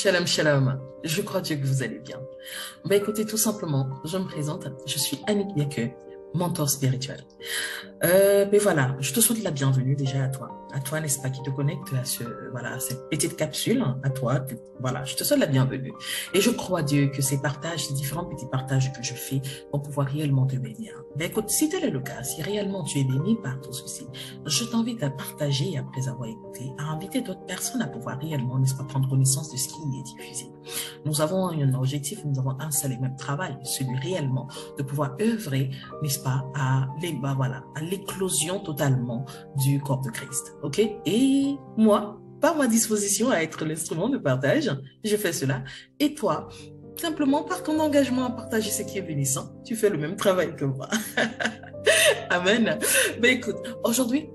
Shalom, shalom. Je crois Dieu que vous allez bien. Bah écoutez, tout simplement, je me présente. Je suis Annick Biake, mentor spirituel. Mais voilà, je te souhaite la bienvenue déjà à toi. À toi, n'est-ce pas, qui te connecte à à cette petite capsule. À toi, voilà, je te souhaite la bienvenue. Et je crois Dieu que ces partages, ces différents petits partages que je fais vont pouvoir réellement te bénir. Mais écoute, si tel est le cas, si réellement tu es béni par tout ceci, je t'invite à partager après avoir écouté, à inviter d'autres personnes à pouvoir réellement, n'est-ce pas, prendre connaissance de ce qui est diffusé. Nous avons un objectif, nous avons un seul et même travail, celui réellement de pouvoir œuvrer, n'est-ce pas, à l'éclosion totalement du corps de Christ. Ok? Et moi, par ma disposition à être l'instrument de partage, je fais cela. Et toi, simplement par ton engagement à partager ce qui est bénissant, tu fais le même travail que moi. Amen. Ben écoute, aujourd'hui,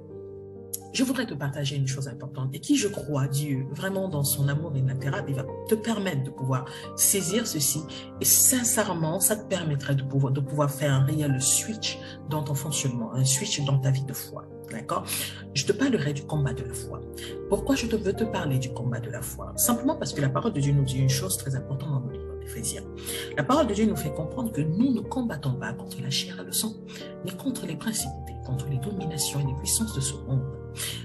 je voudrais te partager une chose importante et qui, je crois, Dieu, vraiment dans son amour inattérable, il va te permettre de pouvoir saisir ceci et sincèrement, ça te permettrait de pouvoir faire un réel switch dans ton fonctionnement, un switch dans ta vie de foi. D'accord? Je te parlerai du combat de la foi. Pourquoi je veux te parler du combat de la foi? Simplement parce que la parole de Dieu nous dit une chose très importante dans le livre d'Éphésiens. La parole de Dieu nous fait comprendre que nous ne combattons pas contre la chair et le sang, mais contre les principautés, contre les dominations et les puissances de ce monde.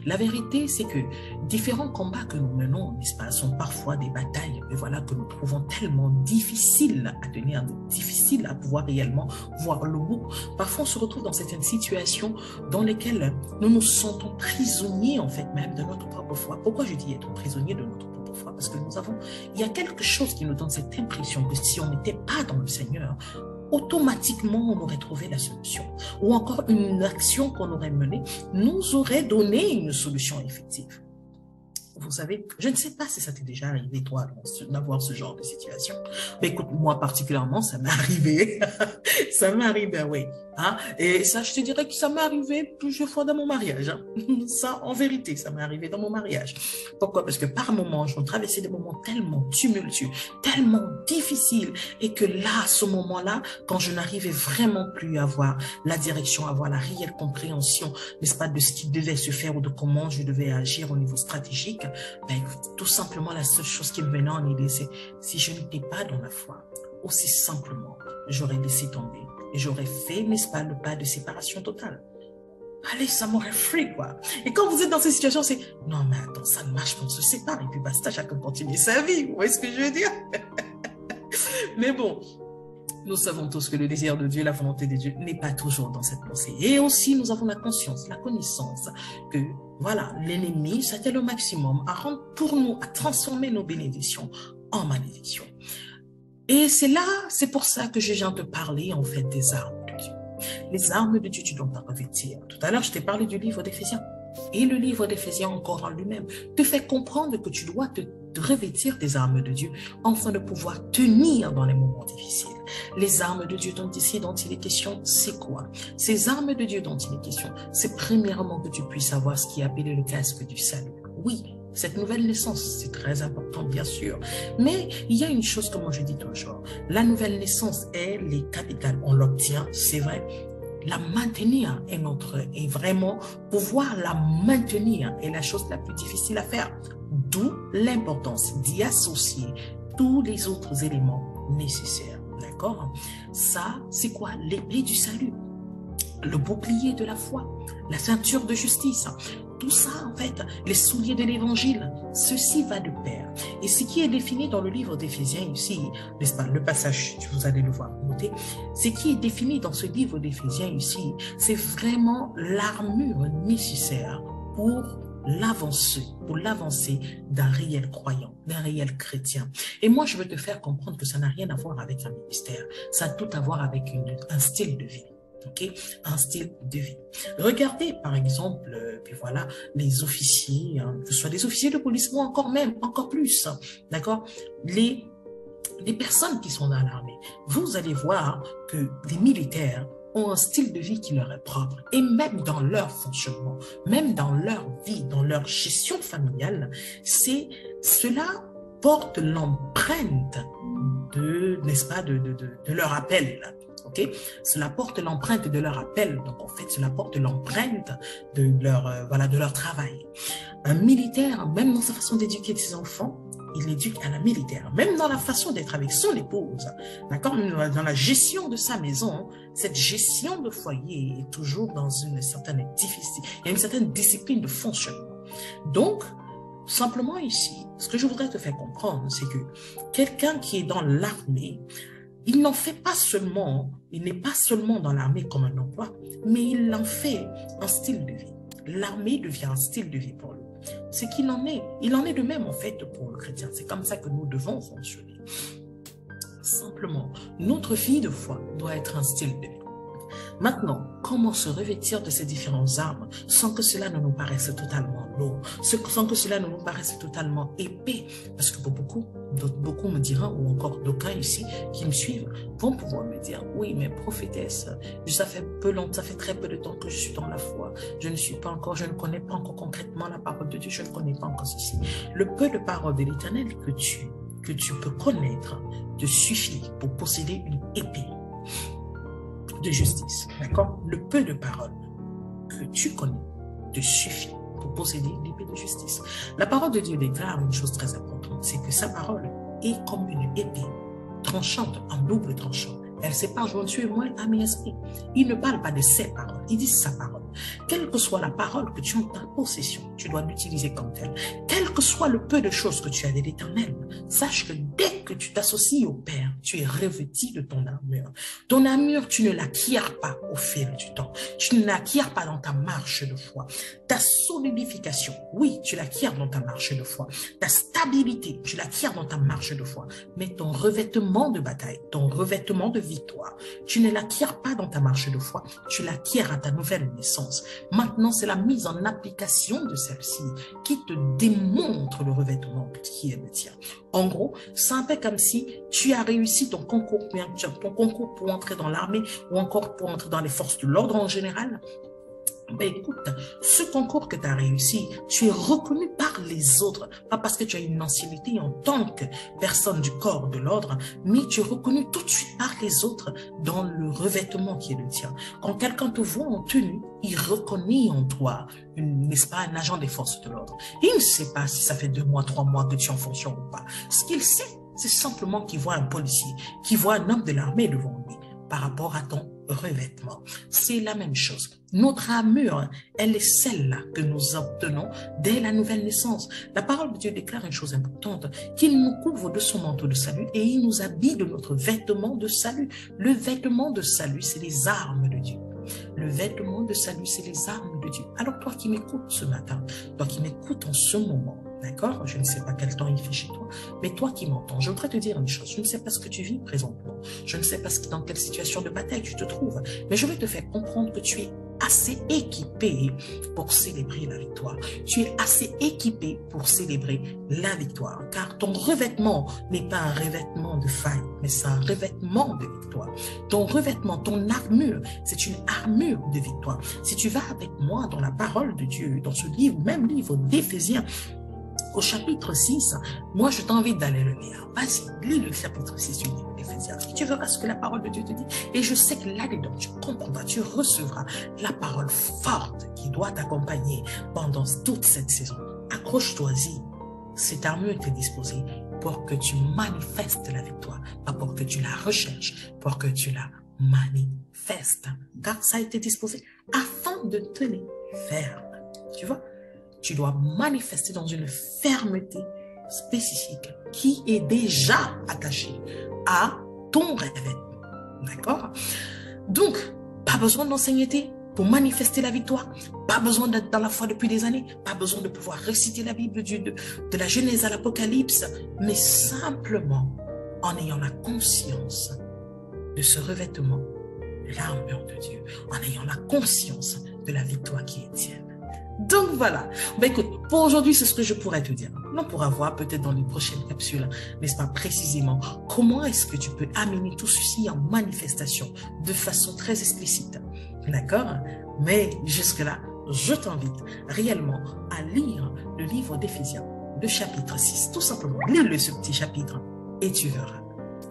La vérité, c'est que différents combats que nous menons, n'est-ce pas, sont parfois des batailles, mais voilà, que nous trouvons tellement difficiles à tenir, difficiles à pouvoir réellement voir le bout. Parfois, on se retrouve dans certaines situations dans lesquelles nous nous sentons prisonniers, en fait, même de notre propre foi. Pourquoi je dis être prisonnier de notre propre foi? Parce que il y a quelque chose qui nous donne cette impression que si on n'était pas dans le Seigneur, automatiquement on aurait trouvé la solution. Ou encore une action qu'on aurait menée nous aurait donné une solution effective. Vous savez, je ne sais pas si ça t'est déjà arrivé, toi, d'avoir ce genre de situation. Mais écoute, moi particulièrement, ça m'est arrivé. Ça m'est arrivé, oui. Hein? Et ça, je te dirais que ça m'est arrivé plusieurs fois dans mon mariage. Hein? Ça, en vérité, ça m'est arrivé dans mon mariage. Pourquoi? Parce que par moments, je traversais des moments tellement tumultueux, tellement difficiles, et que là, à ce moment-là, quand je n'arrivais vraiment plus à voir la direction, à avoir la réelle compréhension, n'est-ce pas, de ce qui devait se faire ou de comment je devais agir au niveau stratégique, ben, tout simplement, la seule chose qui me venait en idée, c'est si je n'étais pas dans la foi, aussi simplement, j'aurais laissé tomber et j'aurais fait, n'est-ce pas, le pas de séparation totale. Allez, ça m'aurait free, quoi. Et quand vous êtes dans ces situations, c'est non, mais attends, ça marche, on se sépare et puis basta, chacun continue sa vie. Vous voyez ce que je veux dire? Mais bon, nous savons tous que le désir de Dieu, la volonté de Dieu n'est pas toujours dans cette pensée. Et aussi, nous avons la conscience, la connaissance que, voilà, l'ennemi, c'était le maximum à rendre pour nous, à transformer nos bénédictions en malédictions. Et c'est pour ça que je viens te parler, en fait, des armes de Dieu. Les armes de Dieu, tu dois te revêtir. Tout à l'heure, je t'ai parlé du livre d'Éphésiens. Et le livre d'Éphésiens, encore en lui-même, te fait comprendre que tu dois te revêtir des armes de Dieu afin de pouvoir tenir dans les moments difficiles. Les armes de Dieu dont il est question, c'est quoi? Ces armes de Dieu dont il est question, c'est premièrement que tu puisses avoir ce qui est appelé le casque du salut. Oui, cette nouvelle naissance, c'est très important, bien sûr. Mais il y a une chose, comme je dis toujours, la nouvelle naissance, elle est capitale. On l'obtient, c'est vrai. La maintenir est vraiment pouvoir la maintenir est la chose la plus difficile à faire. D'où l'importance d'y associer tous les autres éléments nécessaires. D'accord? Ça, c'est quoi? L'épée du salut, le bouclier de la foi, la ceinture de justice. Tout ça, en fait, les souliers de l'évangile, ceci va de pair. Et ce qui est défini dans le livre d'Éphésiens ici, n'est-ce pas, le passage, vous allez le voir, notez, ce qui est défini dans ce livre d'Éphésiens ici, c'est vraiment l'armure nécessaire pour l'avancée d'un réel croyant, d'un réel chrétien. Et moi, je veux te faire comprendre que ça n'a rien à voir avec un ministère, ça a tout à voir avec un style de vie. Okay? Un style de vie. Regardez par exemple, puis voilà, les officiers, hein, que ce soit des officiers de police ou encore plus, d'accord, les personnes qui sont dans l'armée, vous allez voir que les militaires ont un style de vie qui leur est propre et même dans leur fonctionnement, même dans leur vie, dans leur gestion familiale, cela porte l'empreinte de, n'est-ce pas, de leur appel. ok? Cela porte l'empreinte de leur appel, donc en fait, cela porte l'empreinte de voilà, de leur travail. Un militaire, même dans sa façon d'éduquer ses enfants, il éduque à la militaire, même dans la façon d'être avec son épouse, d'accord? Dans la gestion de sa maison, cette gestion de foyer est toujours dans une certaine il y a une certaine discipline de fonctionnement. Donc, simplement ici, ce que je voudrais te faire comprendre, c'est que quelqu'un qui est dans l'armée, il n'en fait pas seulement, il n'est pas seulement dans l'armée comme un emploi, mais il en fait un style de vie. L'armée devient un style de vie pour lui. C'est qu'il en est. Il en est de même en fait pour le chrétien. C'est comme ça que nous devons fonctionner. Simplement, notre vie de foi doit être un style de vie. Maintenant, comment se revêtir de ces différentes armes sans que cela ne nous paraisse totalement lourd, sans que cela ne nous paraisse totalement épais? Parce que pour beaucoup me diront, ou encore d'aucuns ici qui me suivent, vont pouvoir me dire, oui, mais prophétesse, ça fait très peu de temps que je suis dans la foi, je ne connais pas encore concrètement la parole de Dieu, je ne connais pas encore ceci. Le peu de parole de l'Éternel que tu peux connaître te suffit pour posséder une épée de justice, d'accord? Le peu de paroles que tu connais te suffit pour posséder l'épée de justice. La parole de Dieu déclare une chose très importante, c'est que sa parole est comme une épée tranchante, en double tranchant. Elle sépare jointure et moelle, âme et esprit. Il ne parle pas de ses paroles, il dit sa parole. Quelle que soit la parole que tu as en ta possession, tu dois l'utiliser comme telle. Quel que soit le peu de choses que tu as de l'Éternel, sache que dès que tu t'associes au Père, tu es revêtu de ton armure. Ton armure, tu ne l'acquiers pas au fil du temps. Tu ne l'acquiers pas dans ta marche de foi. Ta solidification, oui, tu l'acquiers dans ta marche de foi. Ta stabilité, tu l'acquiers dans ta marche de foi. Mais ton revêtement de bataille, ton revêtement de victoire, tu ne l'acquiers pas dans ta marche de foi. Tu l'acquiers à ta nouvelle naissance. Maintenant, c'est la mise en application de celle-ci qui te démontre le revêtement qui est le tien. En gros, c'est un peu comme si tu as réussi ton concours pour entrer dans l'armée ou encore pour entrer dans les forces de l'ordre en général. Ben écoute, ce concours que tu as réussi, tu es reconnu par les autres, pas parce que tu as une ancienneté en tant que personne du corps de l'ordre, mais tu es reconnu tout de suite par les autres dans le revêtement qui est le tien. Quand quelqu'un te voit en tenue, il reconnaît en toi, n'est-ce pas, un agent des forces de l'ordre. Il ne sait pas si ça fait 2 mois, 3 mois que tu es en fonction ou pas. Ce qu'il sait, c'est simplement qu'il voit un policier, qu'il voit un homme de l'armée devant lui par rapport à ton revêtement. C'est la même chose. Notre armure, elle est celle-là que nous obtenons dès la nouvelle naissance. La parole de Dieu déclare une chose importante, qu'il nous couvre de son manteau de salut et il nous habille de notre vêtement de salut. Le vêtement de salut, c'est les armes de Dieu. Le vêtement de salut, c'est les armes de Dieu. Alors toi qui m'écoutes ce matin, toi qui m'écoutes en ce moment, d'accord? Je ne sais pas quel temps il fait chez toi, mais toi qui m'entends, je voudrais te dire une chose. Je ne sais pas ce que tu vis présentement. Je ne sais pas dans quelle situation de bataille tu te trouves, mais je vais te faire comprendre que tu es assez équipé pour célébrer la victoire. Tu es assez équipé pour célébrer la victoire, car ton revêtement n'est pas un revêtement de faille, mais c'est un revêtement de victoire. Ton revêtement, ton armure, c'est une armure de victoire. Si tu vas avec moi dans la parole de Dieu, dans ce livre, même livre d'Éphésiens, au chapitre 6, moi je t'invite d'aller le lire. Vas-y, lis le chapitre 6 du livre d'Éphésiens. Tu verras ce que la parole de Dieu te dit. Et je sais que là-dedans, tu comprendras, tu recevras la parole forte qui doit t'accompagner pendant toute cette saison. Accroche-toi-y. Cette armure t'est disposée pour que tu manifestes la victoire, pas pour que tu la recherches, pour que tu la manifestes. Car ça a été disposé afin de tenir ferme. Tu vois? Tu dois manifester dans une fermeté spécifique qui est déjà attachée à ton revêtement. D'accord? Donc, pas besoin d'ancienneté pour manifester la victoire. Pas besoin d'être dans la foi depuis des années. Pas besoin de pouvoir réciter la Bible de la Genèse à l'Apocalypse. Mais simplement en ayant la conscience de ce revêtement, de l'armure de Dieu. En ayant la conscience de la victoire qui est tienne. Donc voilà, ben écoute, pour aujourd'hui, c'est ce que je pourrais te dire. On pourra voir peut-être dans les prochaines capsules, n'est-ce pas, précisément, comment est-ce que tu peux amener tout ceci en manifestation de façon très explicite. D'accord? Mais jusque-là, je t'invite réellement à lire le livre d'Éphésiens, le chapitre 6. Tout simplement, lis-le ce petit chapitre et tu verras.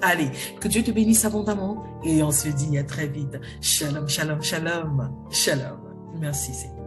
Allez, que Dieu te bénisse abondamment et on se dit à très vite. Shalom, shalom, shalom, shalom. Merci, Seigneur.